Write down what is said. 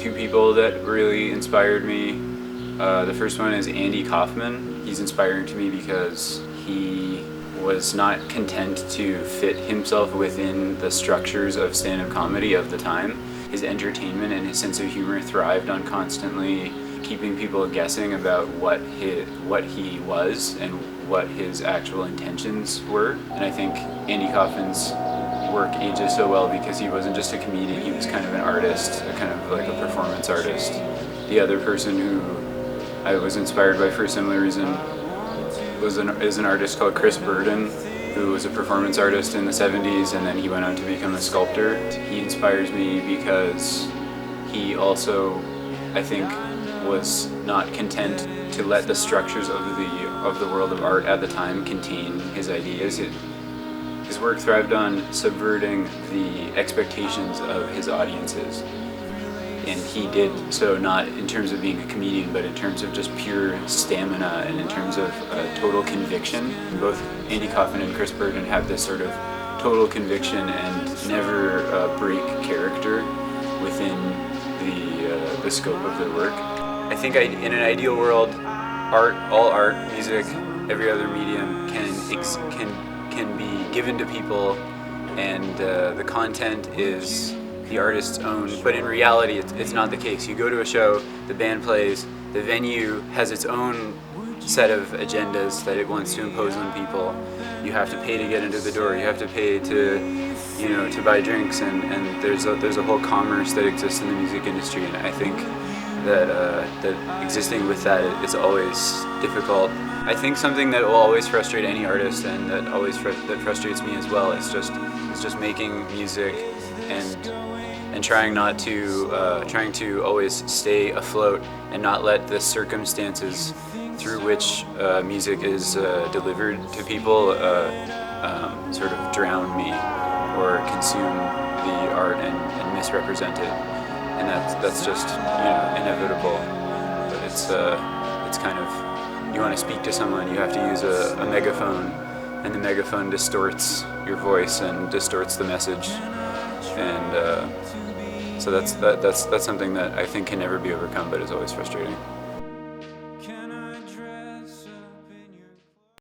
two people that really inspired me. The first one is Andy Kaufman. He's inspiring to me because he was not content to fit himself within the structures of stand-up comedy of the time. His entertainment and his sense of humor thrived on constantly keeping people guessing about what he was and what his actual intentions were. And I think Andy Kaufman's work ages so well because he wasn't just a comedian, he was kind of an artist, kind of like a performance artist. The other person who I was inspired by for a similar reason is an artist called Chris Burden, who was a performance artist in the 70s, and then he went on to become a sculptor. He inspires me because he also, I think, was not content to let the structures of the world of art at the time contain his ideas. His work thrived on subverting the expectations of his audiences. And he did so not in terms of being a comedian, but in terms of just pure stamina and in terms of total conviction. Both Andy Kaufman and Chris Burden have this sort of total conviction and never break character within the scope of their work. I think in an ideal world, all art, music, every other medium can be given to people, and the content is the artist's own, but in reality it's not the case. You go to a show, the band plays, the venue has its own set of agendas that it wants to impose on people. You have to pay to get into the door, you have to pay to buy drinks, and there's a whole commerce that exists in the music industry, and I think that existing with that is always difficult. I think something that will always frustrate any artist, and that frustrates me as well, is just making music and trying to always stay afloat and not let the circumstances through which music is delivered to people sort of drown me or consume the art and misrepresent it. And that's just inevitable. But it's kind of, you want to speak to someone, you have to use a megaphone, and the megaphone distorts your voice and distorts the message. And so that's something that I think can never be overcome, but is always frustrating.